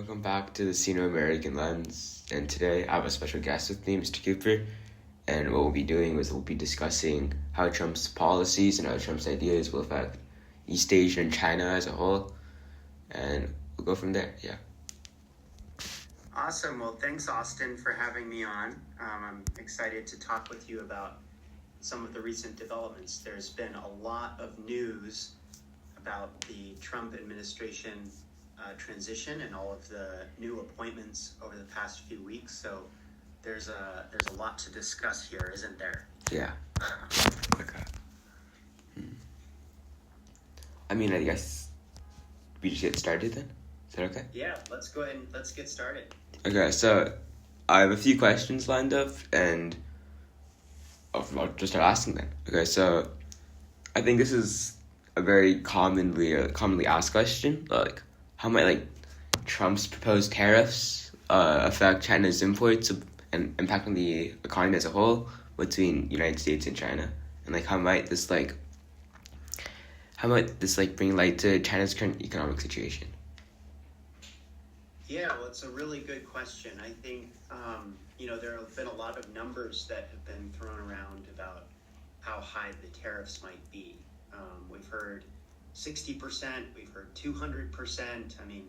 Welcome back to the Sino-American Lens, and today I have a special guest with me, Mr. Cooper, and what we'll be doing is we'll be discussing how Trump's policies and how Trump's ideas will affect East Asia and China as a whole, and we'll go from there, yeah. Awesome. Well, thanks, Austin, for having me on. I'm excited to talk with you about some of the recent developments. There's been a lot of news about the Trump administration transition and all of the new appointments over the past few weeks. So there's a lot to discuss here, isn't there? Yeah. Okay. I mean, I guess we just get started then? Is that okay? Yeah, let's go ahead and let's get started. Okay, so I have a few questions lined up, and I'll just start asking them. Okay, so I think this is a very commonly asked question, like how might Trump's proposed tariffs affect China's imports and impact on the economy as a whole between United States and China, and how might this bring light to China's current economic situation? Yeah, well, it's a really good question. I think, there have been a lot of numbers that have been thrown around about how high the tariffs might be. We've heard 60%, we've heard 200%. I mean,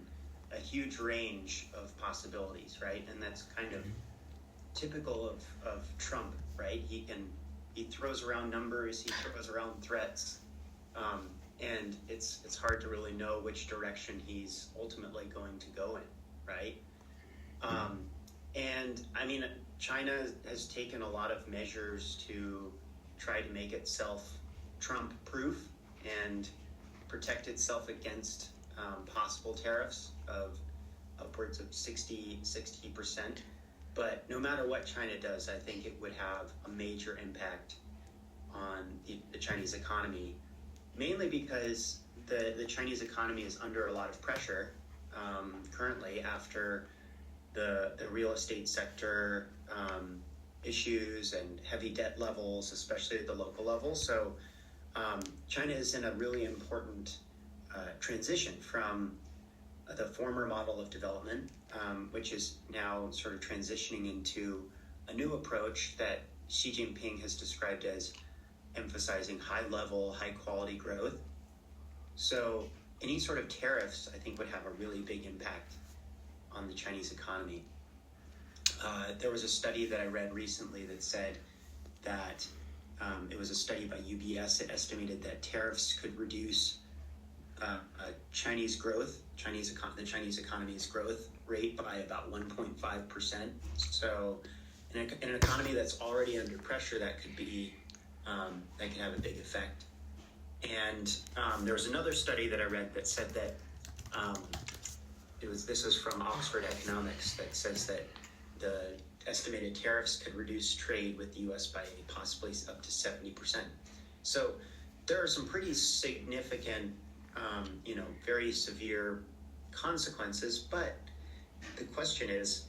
a huge range of possibilities, right? And that's kind of typical of Trump, right? He throws around numbers, he throws around threats, and it's hard to really know which direction he's ultimately going to go in, right? And I mean, China has taken a lot of measures to try to make itself Trump-proof and protect itself against possible tariffs of upwards of 60%. But no matter what China does, I think it would have a major impact on the Chinese economy, mainly because the Chinese economy is under a lot of pressure currently after the real estate sector issues and heavy debt levels, especially at the local level. So China is in a really important transition from the former model of development, which is now sort of transitioning into a new approach that Xi Jinping has described as emphasizing high-level, high-quality growth. So any sort of tariffs, I think, would have a really big impact on the Chinese economy. There was a study that I read recently that said that it was a study by UBS that estimated that tariffs could reduce Chinese growth, the Chinese economy's growth rate by about 1.5%. So in an economy that's already under pressure, that could have a big effect. And there was another study that I read that said that this was from Oxford Economics, that says that the estimated tariffs could reduce trade with the U.S. by possibly up to 70%. So there are some pretty significant, very severe consequences, but the question is,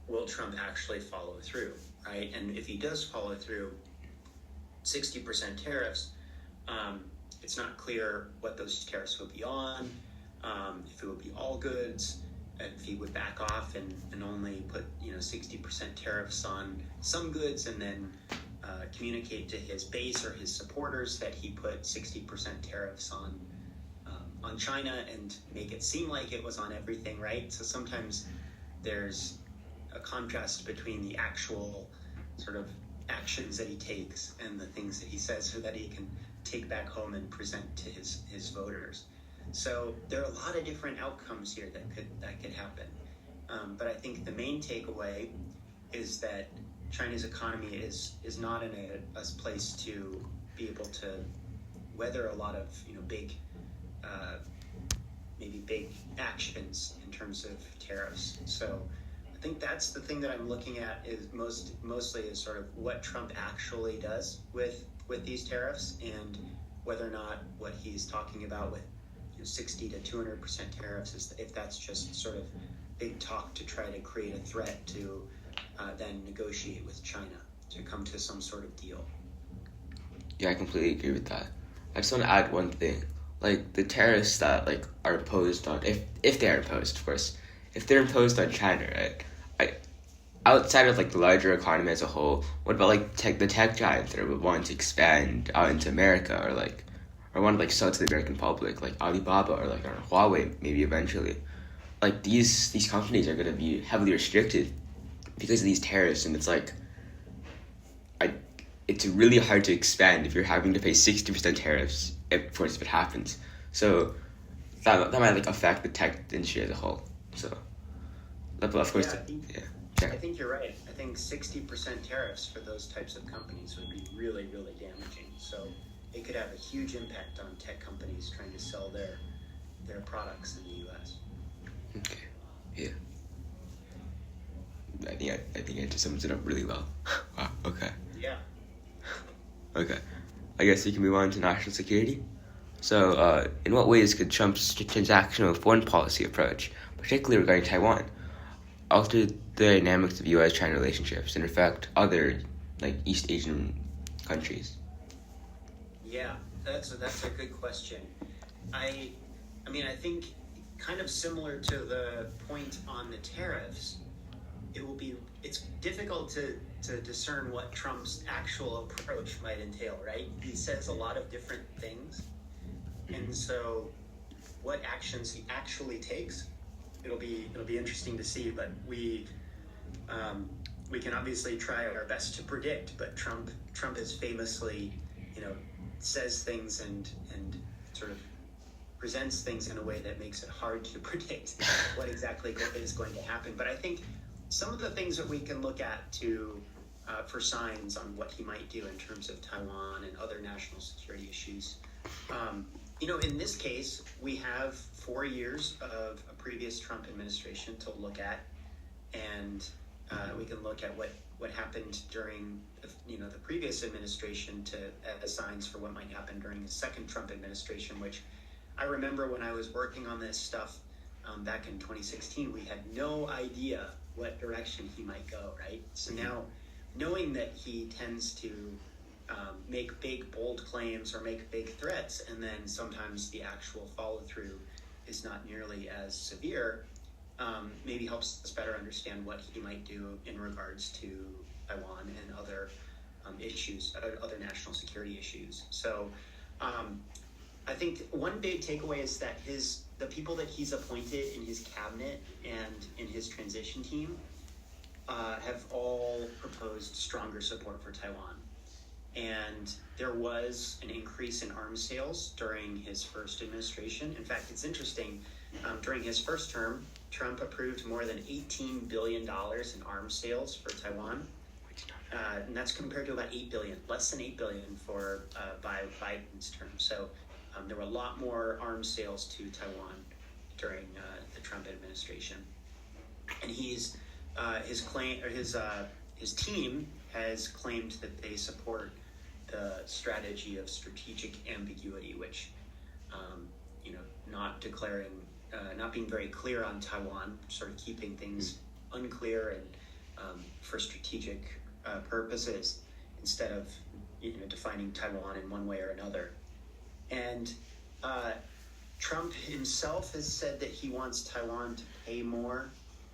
will Trump actually follow through, right? And if he does follow through, 60% tariffs, it's not clear what those tariffs would be on, if it would be all goods, if he would back off and only put 60% tariffs on some goods and then communicate to his base or his supporters that he put 60% tariffs on China and make it seem like it was on everything, right? So sometimes there's a contrast between the actual sort of actions that he takes and the things that he says so that he can take back home and present to his voters. So there are a lot of different outcomes here that could happen. But I think the main takeaway is that China's economy is not in a place to be able to weather a lot of big actions in terms of tariffs. So I think that's the thing that I'm looking at is mostly is sort of what Trump actually does with these tariffs and whether or not what he's talking about with 60 to 200% tariffs if that's just sort of big talk to try to create a threat to then negotiate with China to come to some sort of deal. Yeah, I completely agree with that. I just want to add one thing. The tariffs that are imposed on, if they are imposed, of course, if they're imposed on China, right? I, outside of like the larger economy as a whole, what about like the tech giants that would want to expand out into America, or want to like sell to the American public, like Alibaba or Huawei, maybe eventually. Like these companies are going to be heavily restricted because of these tariffs, and it's like, it's really hard to expand if you're having to pay 60% tariffs if it happens. So that might like affect the tech industry as a whole. So, of course, I think you're right. I think 60% tariffs for those types of companies would be really, really damaging. So it could have a huge impact on tech companies trying to sell their products in the U.S. Okay. Yeah. I think it just sums it up really well. Wow. Okay. Yeah. Okay. I guess we can move on to national security. So, in what ways could Trump's transactional foreign policy approach, particularly regarding Taiwan, alter the dynamics of U.S.-China relationships and affect other, like, East Asian countries? Yeah, that's a good question. I mean, I think kind of similar to the point on the tariffs, it's difficult to discern what Trump's actual approach might entail, right? He says a lot of different things, and so what actions he actually takes, it'll be interesting to see. But we can obviously try our best to predict. But Trump is famously, says things and sort of presents things in a way that makes it hard to predict what exactly is going to happen. But I think some of the things that we can look at for signs on what he might do in terms of Taiwan and other national security issues. In this case, we have 4 years of a previous Trump administration to look at, and we can look at what happened during the previous administration as signs for what might happen during the second Trump administration, which I remember when I was working on this stuff back in 2016, we had no idea what direction he might go, right? So now, knowing that he tends to make big, bold claims or make big threats, and then sometimes the actual follow-through is not nearly as severe, maybe helps us better understand what he might do in regards to Taiwan and other issues, other national security issues. So I think one big takeaway is that the people that he's appointed in his cabinet and in his transition team have all proposed stronger support for Taiwan. And there was an increase in arms sales during his first administration. In fact, it's interesting. During his first term, Trump approved more than $18 billion in arms sales for Taiwan. And that's compared to about $8 billion, less than $8 billion by Biden's term. So there were a lot more arms sales to Taiwan during the Trump administration. And his team has claimed that they support the strategy of strategic ambiguity, which, not being very clear on Taiwan, sort of keeping things unclear and for strategic purposes instead of, defining Taiwan in one way or another. And Trump himself has said that he wants Taiwan to pay more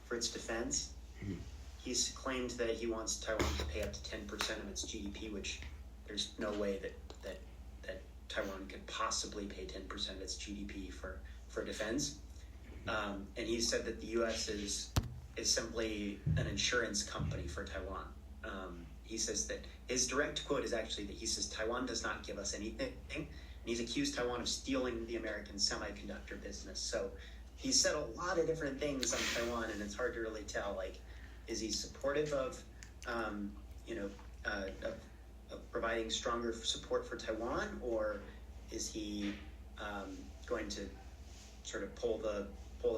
for its defense. He's claimed that he wants Taiwan to pay up to 10% of its GDP, which there's no way that Taiwan could possibly pay 10% of its GDP for defense. And he said that the U.S. is simply an insurance company for Taiwan. He says that his direct quote is actually that he says Taiwan does not give us anything. And he's accused Taiwan of stealing the American semiconductor business. So he said a lot of different things on Taiwan, and it's hard to really tell, like, is he supportive of providing stronger support for Taiwan, or is he going to sort of pull the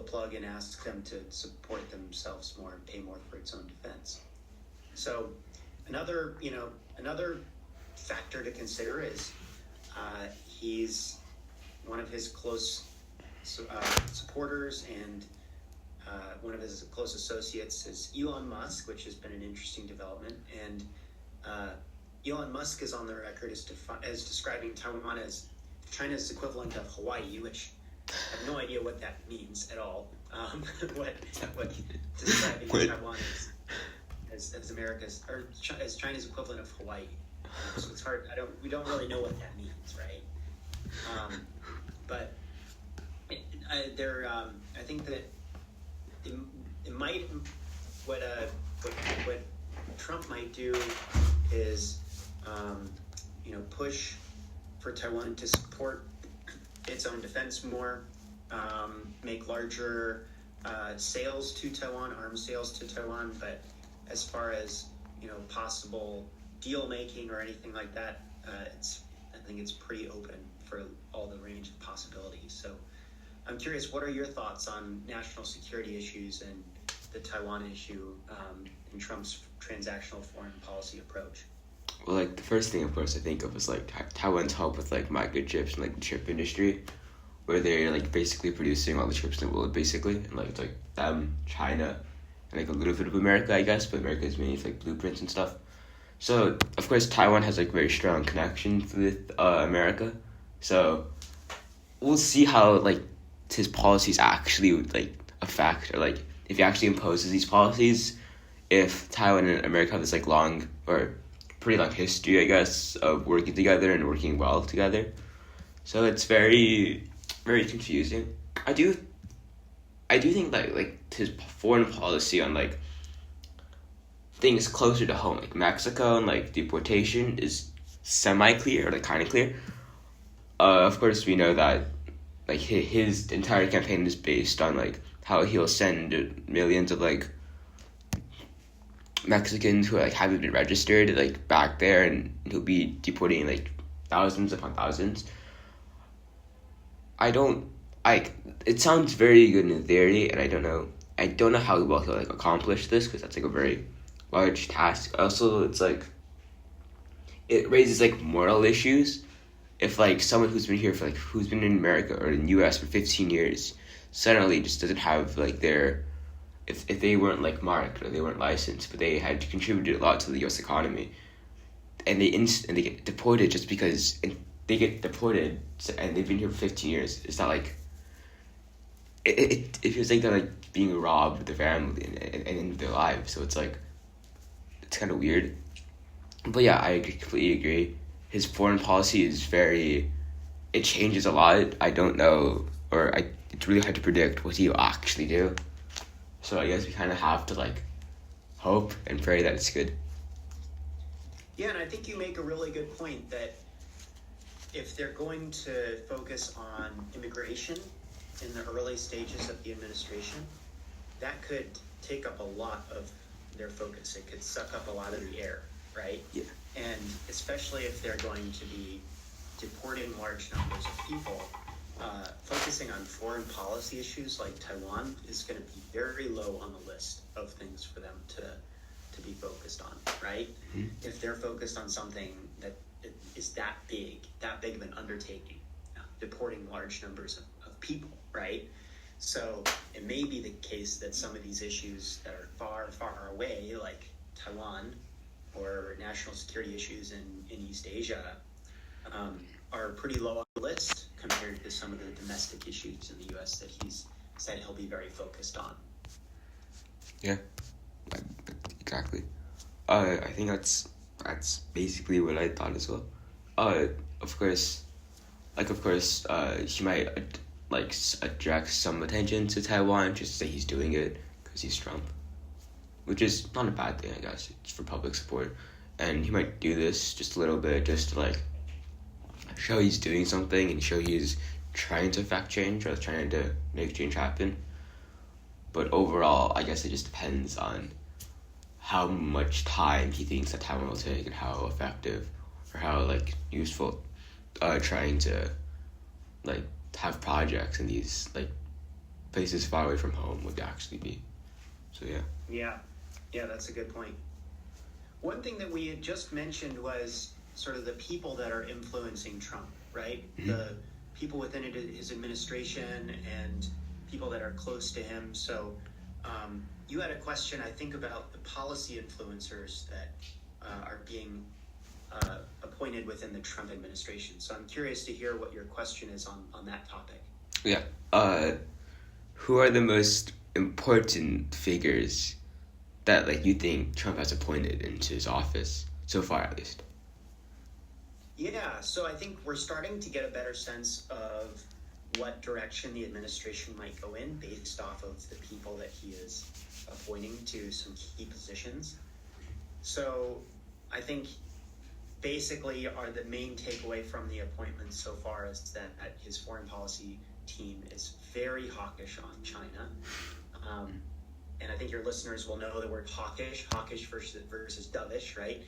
plug and ask them to support themselves more and pay more for its own defense? So another factor to consider is he's one of his close supporters and one of his close associates is Elon Musk, which has been an interesting development. And Elon Musk is on the record as describing Taiwan as China's equivalent of Hawaii, which I have no idea what that means at all. What describing Taiwan as America's or as China's equivalent of Hawaii. So it's hard. We don't really know what that means, right? But I think that it might what Trump might do is push for Taiwan to support its own defense more, make larger sales to Taiwan, arms sales to Taiwan. But as far as possible deal making or anything like that, I think it's pretty open for all the range of possibilities. So I'm curious, what are your thoughts on national security issues and the Taiwan issue in Trump's transactional foreign policy approach? Well, like, the first thing, of course, I think of is, like, Taiwan's help with, like, microchips and, like, the chip industry, where they're, like, basically producing all the chips in the world, basically. And, like, it's, like, them, China, and, like, a little bit of America, I guess, but America is mainly, like, blueprints and stuff. So, of course, Taiwan has, like, very strong connections with America. So, we'll see how, like, his policies actually would, like, affect, or, like, if he actually imposes these policies, if Taiwan and America have this, like, long, or pretty long history, I guess, of working together and working well together. So it's very, very confusing. I do think that, like, his foreign policy on, like, things closer to home, like Mexico and, like, deportation is semi-clear, or, like, kind of clear. Of course, we know that, like, his entire campaign is based on, like, how he'll send millions of, like, Mexicans who, like, haven't been registered, like, back there, and he'll be deporting, like, thousands upon thousands. It sounds very good in theory, and I don't know how well he'll, like, accomplish this, because that's, like, a very large task. Also, it's, like, it raises, like, moral issues. If, like, someone who's been here for, like, who's been in America or in the U.S. for 15 years suddenly just doesn't have, like, their, if they weren't, like, marked or they weren't licensed, but they had contributed a lot to the U.S. economy, and they get deported just because they get deported and they've been here for 15 years. It's not like it feels like they're, like, being robbed of their family and their lives. So it's, like, it's kind of weird. But yeah, I completely agree. His foreign policy is it changes a lot. I don't know, it's really hard to predict what he'll actually do. So I guess we kind of have to, like, hope and pray that it's good. Yeah, and I think you make a really good point that if they're going to focus on immigration in the early stages of the administration, that could take up a lot of their focus. It could suck up a lot of the air, right? Yeah. And especially if they're going to be deporting large numbers of people, focusing on foreign policy issues like Taiwan is going to be very low on the list of things for them to be focused on, right? Mm-hmm. If they're focused on something that is that big of an undertaking, deporting large numbers of people, right? So it may be the case that some of these issues that are far, far away, like Taiwan or national security issues in East Asia, are pretty low on the list compared to some of the domestic issues in the U.S. that he's said he'll be very focused on. Yeah, exactly. I think that's basically what I thought as well. Of course, he might attract some attention to Taiwan just to say he's doing it because he's Trump, which is not a bad thing, I guess. It's for public support, and he might do this just a little bit just to, like, show he's doing something and show he's trying to affect change or trying to make change happen. But overall, I guess it just depends on how much time he thinks that Taiwan will take and how effective or how, like, useful trying to, like, have projects in these, like, places far away from home would actually be. So yeah, that's a good point. One thing that we had just mentioned was sort of the people that are influencing Trump, right? Mm-hmm. The people within his administration and people that are close to him. So you had a question, I think, about the policy influencers that are being appointed within the Trump administration. So I'm curious to hear what your question is on that topic. Yeah. Who are the most important figures that like you think Trump has appointed into his office so far, at least? Yeah, so I think we're starting to get a better sense of what direction the administration might go in based off of the people that he is appointing to some key positions. So I think basically the main takeaway from the appointments so far is that his foreign policy team is very hawkish on China. And I think your listeners will know the word hawkish versus dovish, right?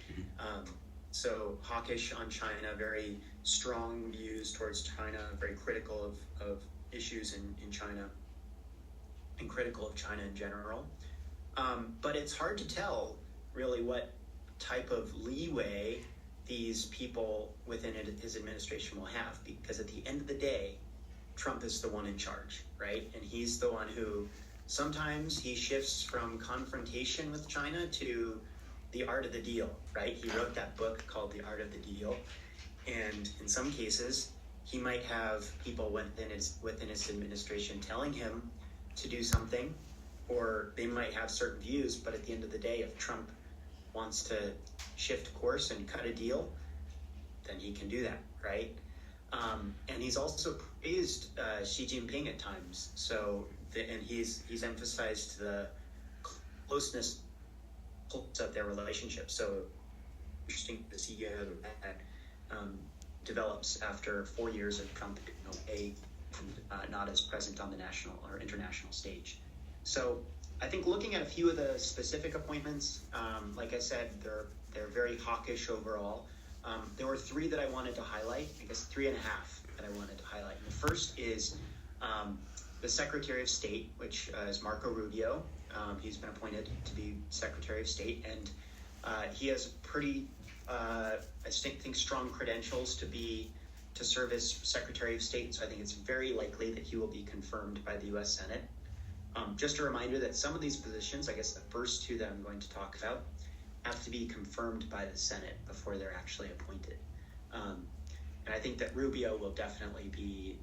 So hawkish on China, very strong views towards China, very critical of issues in China, and critical of China in general. But it's hard to tell really what type of leeway these people within his administration will have, because at the end of the day, Trump is the one in charge, right? And he's the one who sometimes he shifts from confrontation with China to the art of the deal, right? He wrote that book called The Art of the Deal. And in some cases, he might have people within his administration telling him to do something, or they might have certain views, but at the end of the day, if Trump wants to shift course and cut a deal, then he can do that, right? And he's also praised Xi Jinping at times. So, and he's emphasized the closeness of their relationship. So interesting to see how that develops after 4 years of Trump not as present on the national or international stage. So I think looking at a few of the specific appointments, like I said, they're very hawkish overall. There were three that I wanted to highlight, I guess 3.5 that I wanted to highlight. And the first is the Secretary of State, which is Marco Rubio. He's been appointed to be Secretary of State, and he has pretty, I think, strong credentials to serve as Secretary of State. So I think it's very likely that he will be confirmed by the U.S. Senate. Just a reminder that some of these positions, I guess the first two that I'm going to talk about, have to be confirmed by the Senate before they're actually appointed. And I think that Rubio will definitely be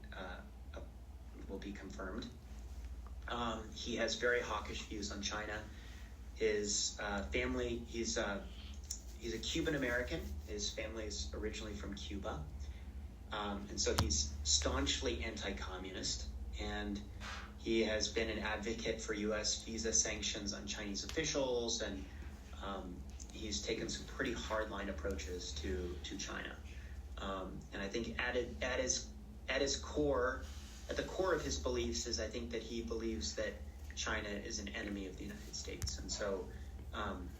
confirmed. He has very hawkish views on China. His family, he's a Cuban American. His family is originally from Cuba. And so he's staunchly anti-communist, and he has been an advocate for U.S. visa sanctions on Chinese officials, and he's taken some pretty hardline approaches to China. And I think at his core, at the core of his beliefs is I think that he believes that China is an enemy of the United States. And so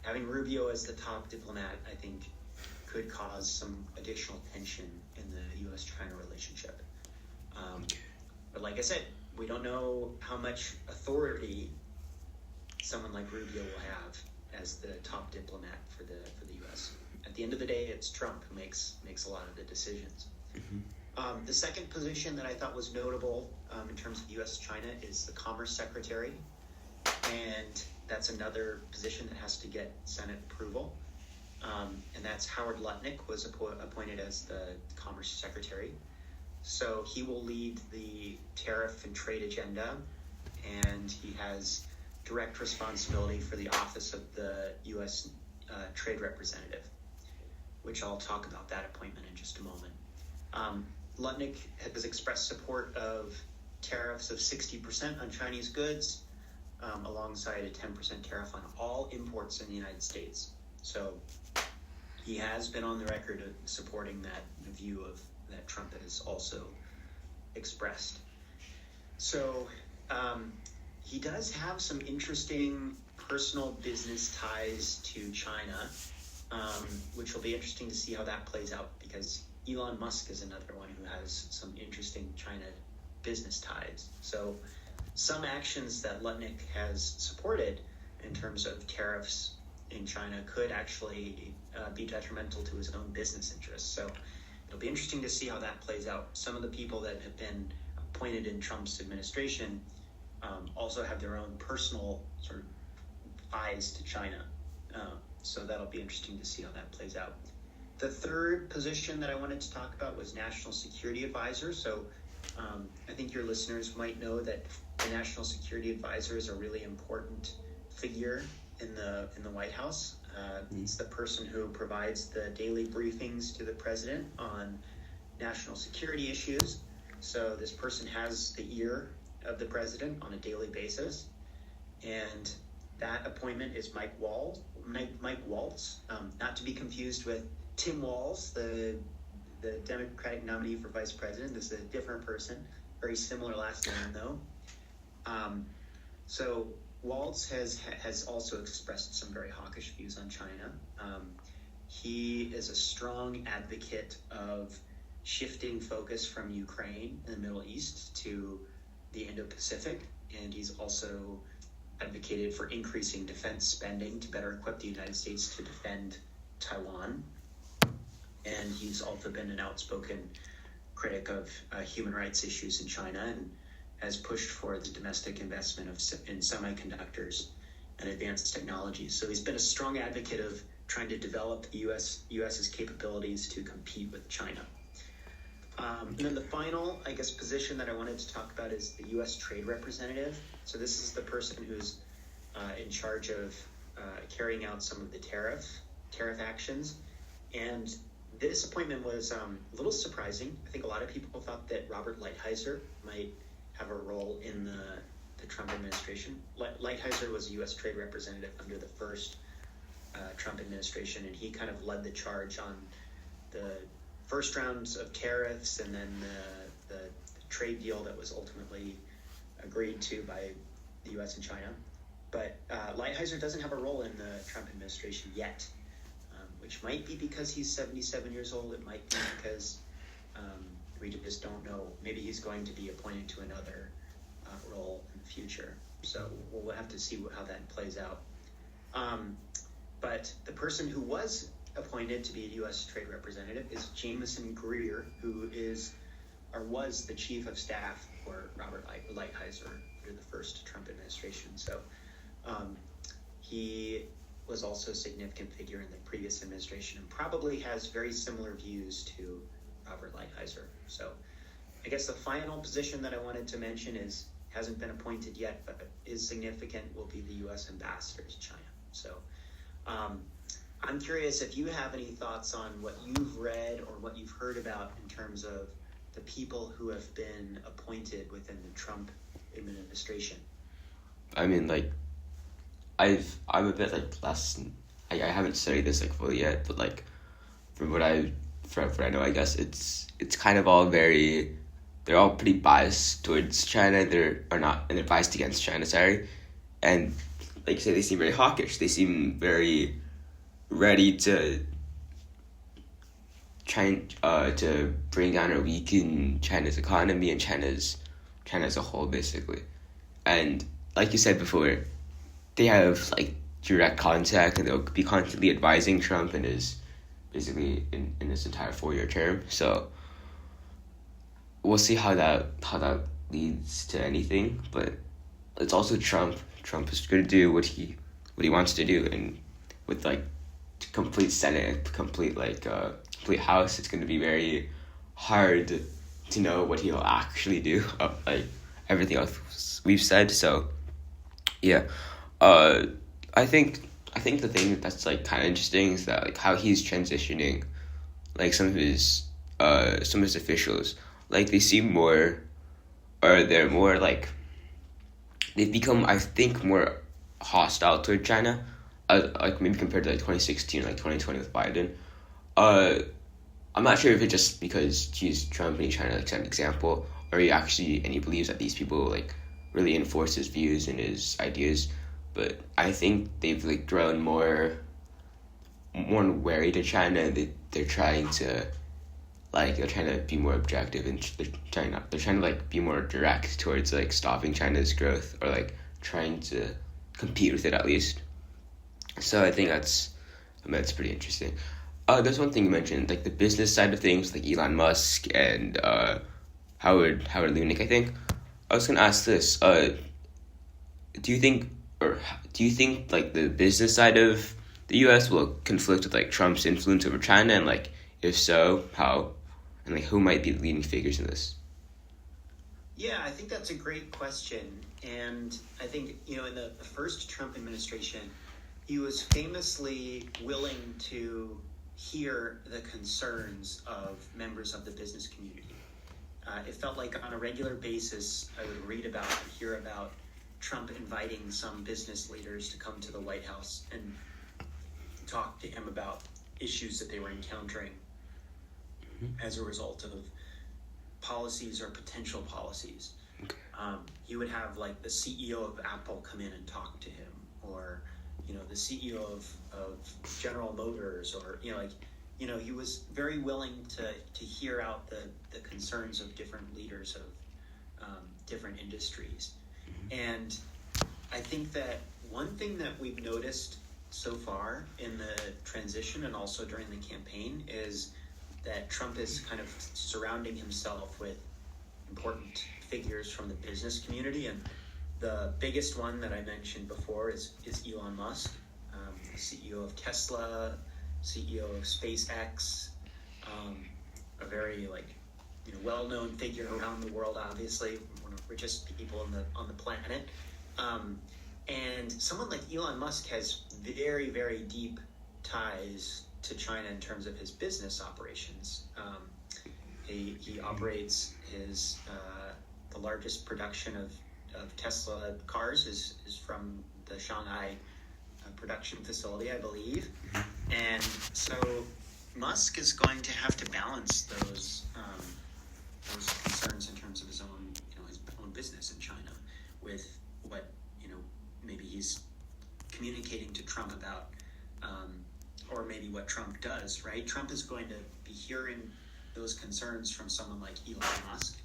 having Rubio as the top diplomat, I think, could cause some additional tension in the U.S.-China relationship. But like I said, we don't know how much authority someone like Rubio will have as the top diplomat for the U.S. At the end of the day, it's Trump who makes a lot of the decisions. Mm-hmm. The second position that I thought was notable in terms of U.S.-China is the Commerce Secretary, and that's another position that has to get Senate approval. And that's Howard Lutnick was appointed as the Commerce Secretary. So he will lead the tariff and trade agenda, and he has direct responsibility for the office of the U.S. Trade Representative, which I'll talk about that appointment in just a moment. Lutnick has expressed support of tariffs of 60% on Chinese goods, alongside a 10% tariff on all imports in the United States. So he has been on the record of supporting the view of that Trump has also expressed. So he does have some interesting personal business ties to China, which will be interesting to see how that plays out, because Elon Musk is another one who has some interesting China business ties. So some actions that Lutnick has supported in terms of tariffs in China could actually be detrimental to his own business interests. So it'll be interesting to see how that plays out. Some of the people that have been appointed in Trump's administration also have their own personal sort of ties to China. So that'll be interesting to see how that plays out. The third position that I wanted to talk about was National Security Advisor. So I think your listeners might know that the National Security Advisor is a really important figure in the White House. It's the person who provides the daily briefings to the president on national security issues. So this person has the ear of the president on a daily basis, and that appointment is Mike Waltz, not to be confused with Tim Walz, the Democratic nominee for vice president. This is a different person, very similar last name though. So Waltz has also expressed some very hawkish views on China. He is a strong advocate of shifting focus from Ukraine and the Middle East to the Indo-Pacific, and he's also advocated for increasing defense spending to better equip the United States to defend Taiwan. And he's also been an outspoken critic of human rights issues in China, and has pushed for the domestic investment in semiconductors and advanced technologies. So he's been a strong advocate of trying to develop the U.S.'s capabilities to compete with China. And then the final, I guess, position that I wanted to talk about is the U.S. Trade Representative. So this is the person who's in charge of carrying out some of the tariff actions. And this appointment was a little surprising. I think a lot of people thought that Robert Lighthizer might have a role in the Trump administration. Lighthizer was a U.S. Trade Representative under the first Trump administration, and he kind of led the charge on the first rounds of tariffs and then the trade deal that was ultimately agreed to by the U.S. and China. But Lighthizer doesn't have a role in the Trump administration yet, which might be because he's 77 years old. It might be because we just don't know. Maybe he's going to be appointed to another role in the future. So we'll have to see how that plays out. But the person who was appointed to be a U.S. Trade Representative is Jameson Greer, who was the chief of staff for Robert Lighthizer under the first Trump administration. So he was also a significant figure in the previous administration and probably has very similar views to Robert Lighthizer. So I guess the final position that I wanted to mention hasn't been appointed yet, but is significant, will be the U.S. ambassador to China. So I'm curious if you have any thoughts on what you've read or what you've heard about in terms of the people who have been appointed within the Trump administration. I mean, like, I'm a bit like less. I haven't studied this like fully yet, but like from what I know, I guess it's kind of all they're all pretty biased towards China. They're biased against China. Sorry, and like you say, they seem very hawkish. They seem very ready to try to bring down or weaken China's economy and China as a whole, basically. And like you said before, they have like direct contact, and they'll be constantly advising Trump in his entire 4-year term. So we'll see how that leads to anything. But it's also Trump. Trump is going to do what he wants to do, and with like complete Senate, complete House, it's going to be very hard to know what he'll actually do. Like everything else we've said. So yeah, I think the thing that's like kind of interesting is that like how he's transitioning, like some of his officials, like they seem more, or they're more like, they've become, I think, more hostile toward China, like maybe compared to like 2016 or like 2020 with Biden. I'm not sure if it's just because he's Trump and he's trying to like set an example, or he believes that these people like really enforce his views and his ideas. But I think they've like grown more wary to China. They're trying to be more objective, and they're trying to like be more direct towards like stopping China's growth, or like trying to compete with it at least. So I think that's pretty interesting. There's one thing you mentioned, like the business side of things, like Elon Musk and Howard Lunick, I think. I was gonna ask this. Do you think like the business side of the U.S. will conflict with like Trump's influence over China, and like if so, how, and like who might be the leading figures in this? Yeah, I think that's a great question. And I think, in the first Trump administration, he was famously willing to hear the concerns of members of the business community. It felt like on a regular basis, I would read about and hear about Trump inviting some business leaders to come to the White House and talk to him about issues that they were encountering as a result of policies or potential policies. Okay. He would have like the CEO of Apple come in and talk to him, or the CEO of General Motors, or he was very willing to hear out the concerns of different leaders of different industries. And I think that one thing that we've noticed so far in the transition and also during the campaign is that Trump is kind of surrounding himself with important figures from the business community. And the biggest one that I mentioned before is Elon Musk, the CEO of Tesla, CEO of SpaceX, a very well-known figure around the world, obviously, one of the richest people on the planet. And someone like Elon Musk has very, very deep ties to China in terms of his business operations. He operates the largest production of Tesla cars is from the Shanghai production facility, I believe. And so Musk is going to have to balance those concerns in terms of his own business in China with what maybe he's communicating to Trump about, or maybe what Trump does, right? Trump is going to be hearing those concerns from someone like Elon Musk,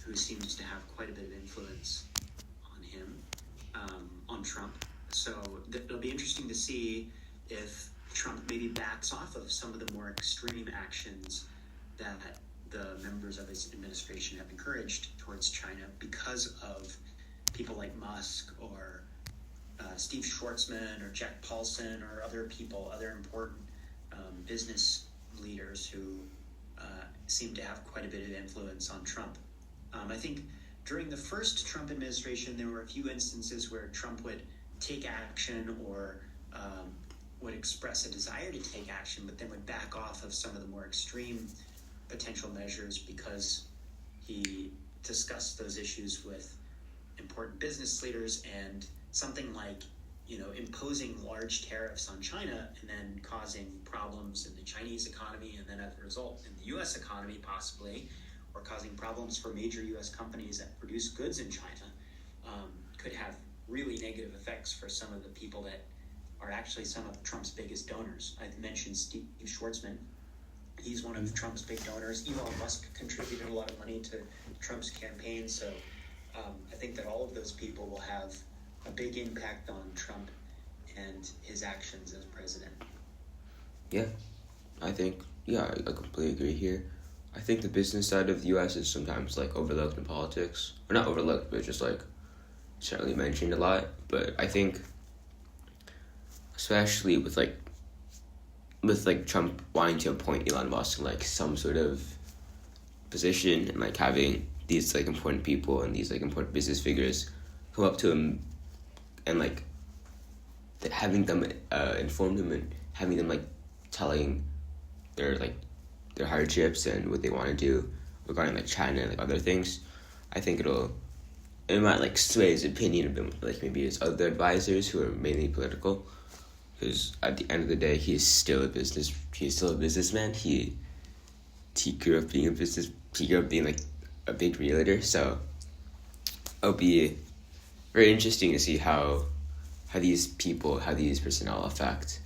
who seems to have quite a bit of influence on him, on Trump. So it'll be interesting to see if Trump maybe backs off of some of the more extreme actions that the members of his administration have encouraged towards China because of people like Musk or Steve Schwartzman or Jack Paulson or other important business leaders who seem to have quite a bit of influence on Trump. I think during the first Trump administration, there were a few instances where Trump would take action or would express a desire to take action, but then would back off of some of the more extreme potential measures because he discussed those issues with important business leaders, and something like imposing large tariffs on China and then causing problems in the Chinese economy, and then as a result in the U.S. economy possibly, or causing problems for major U.S. companies that produce goods in China, could have really negative effects for some of the people that are actually some of Trump's biggest donors. I mentioned Steve Schwartzman. He's one of Trump's big donors. Elon Musk contributed a lot of money to Trump's campaign. So I think that all of those people will have a big impact on Trump and his actions as president. Yeah, I completely agree here. I think the business side of the U.S. is sometimes overlooked in politics, or not overlooked, but just certainly mentioned a lot. But I think, especially with Trump wanting to appoint Elon Musk in some sort of position, and having these important people and these important business figures come up to him and having them inform him and having them telling their hardships and what they want to do regarding China and other things. I think it might sway his opinion a bit with maybe his other advisors who are mainly political, because at the end of the day he's still a businessman. He grew up being a big realtor, so it'll be very interesting to see how these personnel affect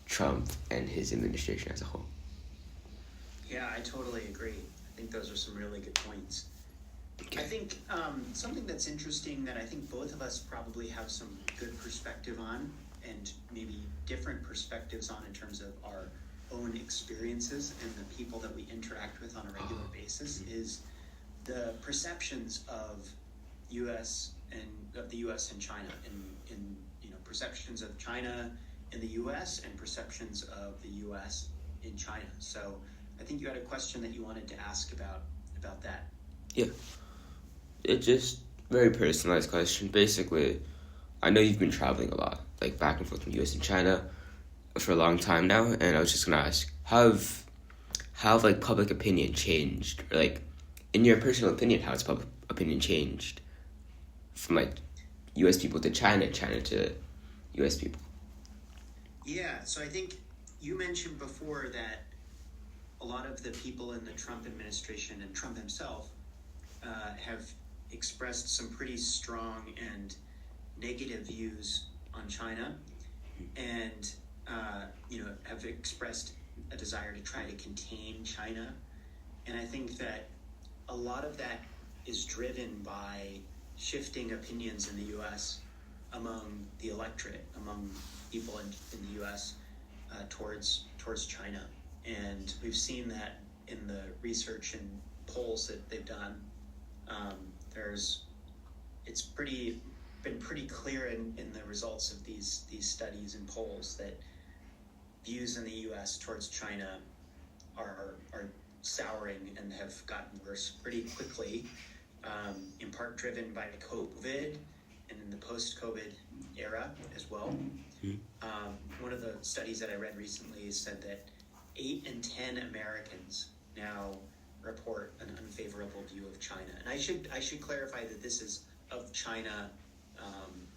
Trump and his administration as a whole. Yeah, I totally agree. I think those are some really good points. Okay. I think something that's interesting that I think both of us probably have some good perspective on, and maybe different perspectives on in terms of our own experiences and the people that we interact with on a regular basis, is the perceptions of the U.S. and China, in perceptions of China in the U.S. and perceptions of the U.S. in China. So I think you had a question that you wanted to ask about that. Yeah. It's just very personalized question. Basically, I know you've been traveling a lot, like back and forth from U.S. and China for a long time now, and I was just gonna ask, how have like public opinion changed, or like in your personal opinion, how has public opinion changed from like U.S. people to China, China to U.S. people? Yeah, so I think you mentioned before that a lot of the people in the Trump administration and Trump himself have expressed some pretty strong and negative views on China, and have expressed a desire to try to contain China. And I think that a lot of that is driven by shifting opinions in the U.S. among the electorate, among people in the U.S. Towards China, and we've seen that in the research and polls that they've done. It's been pretty clear in the results of these studies and polls that views in the U.S. towards China are souring and have gotten worse pretty quickly, in part driven by COVID and in the post-COVID era as well. One of the studies that I read recently said that 8 in 10 Americans now report an unfavorable view of China. And I should clarify that this is of China,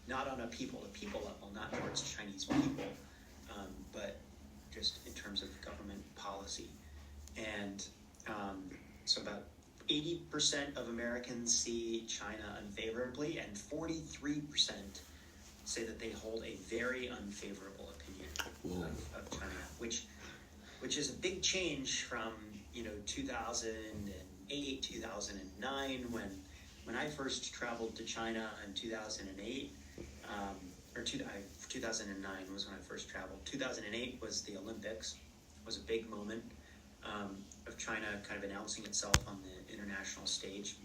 not on a people-to-people level, not towards Chinese people, but just in terms of government policy. And so about 80% of Americans see China unfavorably, and 43% say that they hold a very unfavorable opinion of China, which is a big change from 2008, 2009, when I first traveled to China in 2008, 2009 was when I first traveled. 2008 was the Olympics, was a big moment of China kind of announcing itself on the international stage.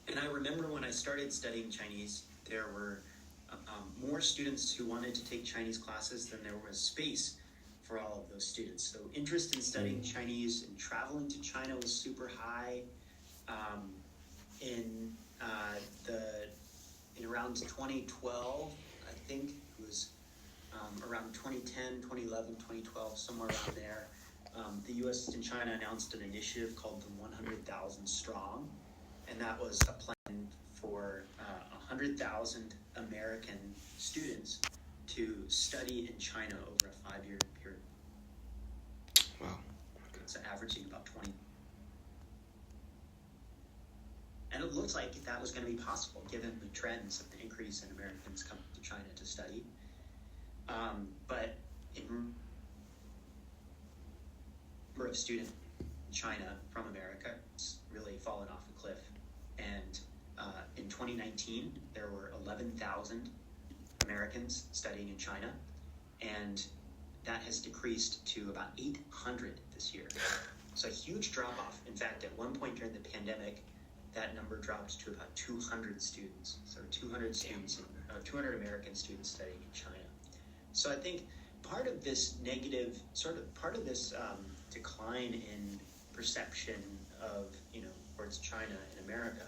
And I remember when I started studying Chinese, there were more students who wanted to take Chinese classes than there was space for all of those students. So interest in studying Chinese and traveling to China was super high. In around 2012, I think it was around 2010, 2011, 2012, somewhere around there, the U.S. and China announced an initiative called the 100,000 Strong, and that was a plan for 100,000 American students to study in China over a 5-year period. Wow. It's averaging about 20. And it looks like that was going to be possible given the trends of the increase in Americans coming to China to study. But in number of students in China from America, it's really fallen off a cliff. And in 2019, there were 11,000 Americans studying in China, and that has decreased to about 800 this year. So a huge drop-off. In fact, at one point during the pandemic, that number dropped to about 200 students. So 200 students, 200 American students studying in China. So I think part of this decline in perception of, towards China in America,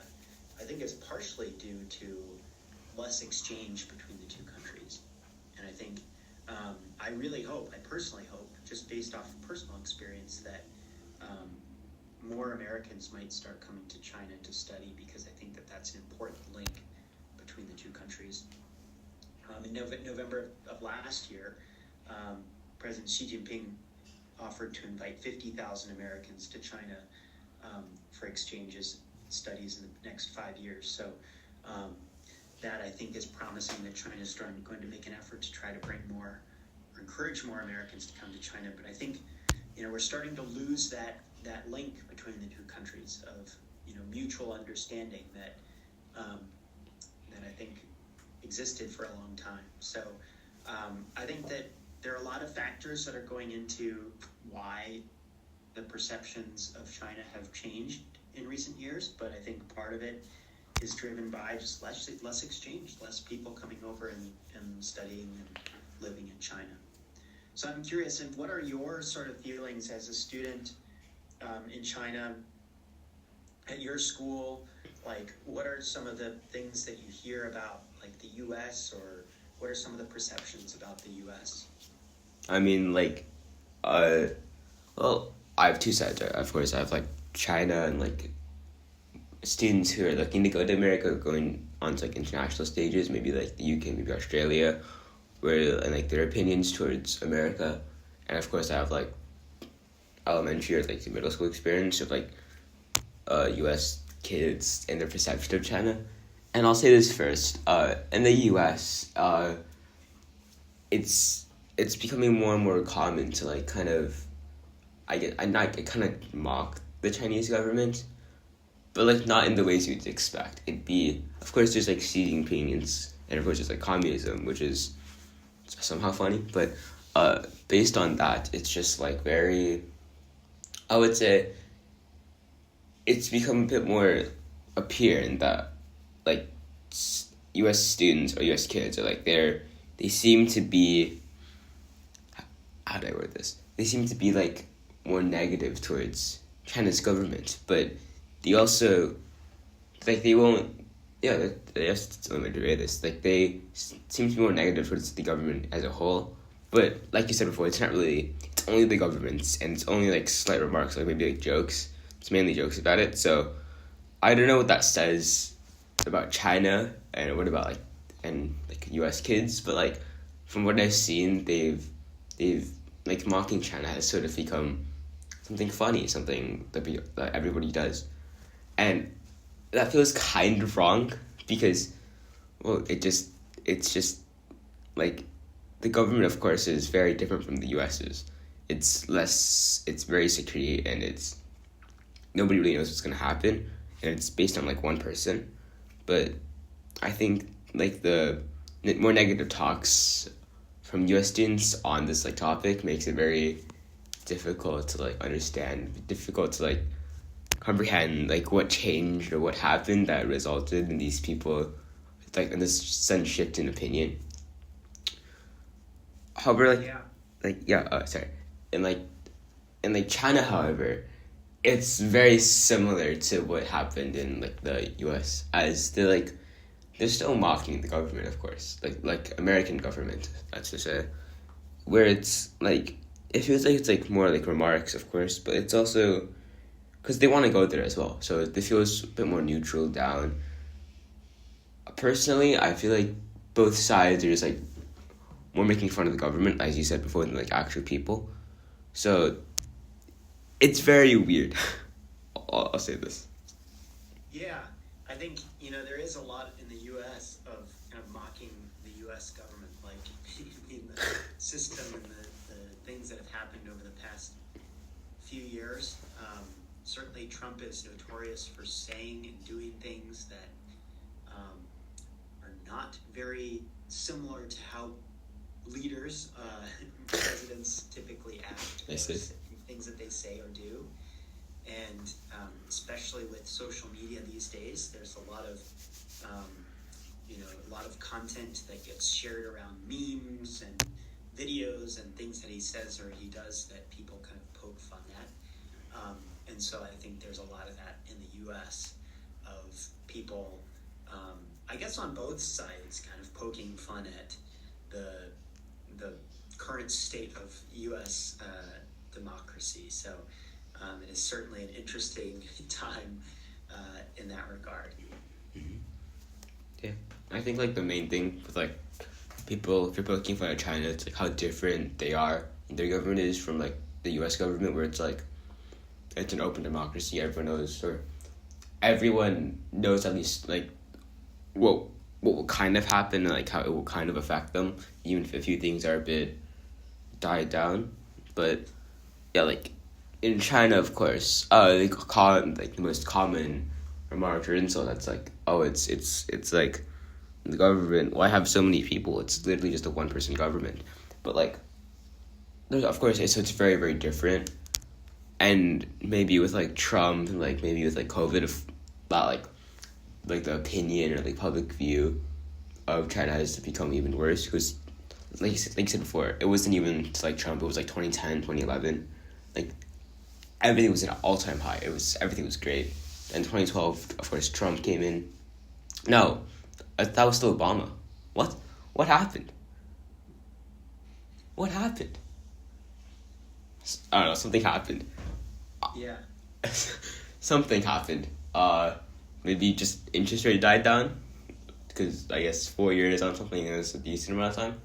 I think is partially due to less exchange between the two countries. And I think, I personally hope, just based off of personal experience, that more Americans might start coming to China to study, because I think that that's an important link between the two countries. In November of last year, President Xi Jinping offered to invite 50,000 Americans to China for exchanges, studies in the next 5 years. So that, I think, is promising that China is going to make an effort to try to bring more, or encourage more Americans to come to China. But I think, we're starting to lose that link between the two countries of, mutual understanding that I think existed for a long time. So I think that there are a lot of factors that are going into why the perceptions of China have changed in recent years, but I think part of it is driven by just less exchange, less people coming over and studying and living in China. So I'm curious, and what are your sort of feelings as a student in China at your school? Like, what are some of the things that you hear about, like, the U.S., or what are some of the perceptions about the U.S.? I mean, like, well, I have two sides, right? Of course, I have, like, China and, like, students who are looking to go to America, going on to, like, international stages, maybe, like, the UK, maybe Australia, and, like, their opinions towards America. And, of course, I have, like, elementary or, like, middle school experience of, like, U.S. kids and their perception of China. And I'll say this first. In the U.S., it's becoming more and more common to, like, kind of, I kind of mock the Chinese government, but, like, not in the ways you'd expect. It'd be, of course, there's, like, Xi Jinping, and of course there's, like, communism, which is somehow funny, but based on that, it's just, like, very, I would say, it's become a bit more apparent that, like, U.S. students or U.S. kids are, like, they seem to be, how do I word this? They seem to be, like, more negative towards China's government, but they also, like, they won't, yeah, that's let me derail this. Like, they seem to be more negative towards the government as a whole, but like you said before, it's not really, it's only the government, and it's only, like, slight remarks, like, maybe, like, jokes. It's mainly jokes about it, so I don't know what that says about China, and what about, like, and, like, U.S. kids, but, like, from what I've seen, they've like, mocking China has sort of become something funny, something that everybody does, and that feels kind of wrong because, well, it's just like, the government, of course, is very different from the U.S.'s. It's very secret, and nobody really knows what's going to happen, and it's based on, like, one person. But I think, like, the more negative talks from U.S. students on this, like, topic makes it very difficult to, like, understand, difficult to, like, comprehend, like, what changed or what happened that resulted in these people, like, in this sudden shift in opinion. However, sorry, and, like, China, however, it's very similar to what happened in, like, the U.S. as they're still mocking the government, of course, like American government, that's to say, where it's, like, it feels like it's, like, more, like, remarks, of course, but it's also because they want to go there as well, so it feels a bit more neutral down. Personally, I feel like both sides are just, like, more making fun of the government, as you said before, than, like, actual people. So it's very weird. I'll say this. Yeah, I think, there is a lot in the U.S. of kind of mocking the U.S. government, like, in the system and the things that have happened over the past few years. Certainly Trump is notorious for saying and doing things that are not very similar to how leaders, presidents typically act, or things that they say or do. And especially with social media these days, there's a lot of content that gets shared around memes and videos and things that he says or he does that people kind of poke fun at. And so I think there's a lot of that in the U.S. of people, I guess on both sides, kind of poking fun at the current state of U.S. Democracy. So it is certainly an interesting time in that regard. Mm-hmm. Yeah, I think, like, the main thing with, like, people, if you're poking fun at China, it's, like, how different they are, their government is from, like, the U.S. government, where it's, like, it's an open democracy. Everyone knows at least, like, what will kind of happen and, like, how it will kind of affect them, even if a few things are a bit died down. But yeah, like, in China, of course, they call it, like, the most common remark or insult. That's like, oh, it's like the government. Why have so many people? It's literally just a one-person government. But, like, there's, of course, it's very, very different. And maybe with, like, Trump, and, like, maybe with, like, COVID, if that, like the opinion or, like, public view of China has become even worse, because, like you said before, it wasn't even, like, Trump. It was, like, 2010, 2011. Like, everything was at an all-time high. Everything was great. in 2012, of course, Trump came in. No, that was still Obama. What? What happened? What happened? I don't know. Something happened. Yeah. Something happened. Maybe just interest rate died down, because I guess 4 years on something is a decent amount of time.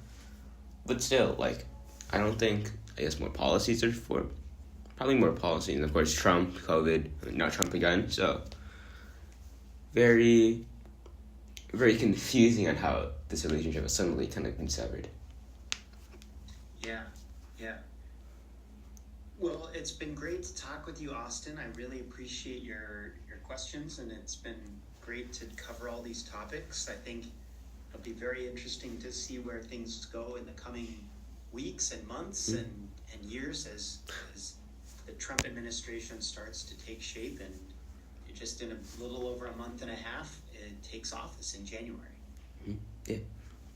But still, like, I don't think, I guess, more policies are for. Probably more policies. And of course, Trump, COVID, now Trump again. So, very, very confusing on how this relationship has suddenly kind of been severed. Yeah. Well, it's been great to talk with you, Austin. I really appreciate your questions, and it's been great to cover all these topics. I think it'll be very interesting to see where things go in the coming weeks and months and years as the Trump administration starts to take shape, and just in a little over a month and a half, it takes office in January. Yeah.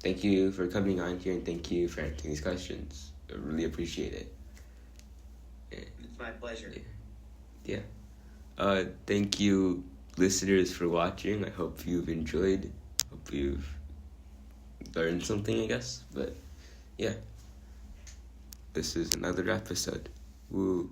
Thank you for coming on here, and thank you for answering these questions. I really appreciate it. It's my pleasure. Yeah. Thank you, listeners, for watching. I hope you've enjoyed. Hope you've learned something, I guess. But, yeah. This is another episode. Woo.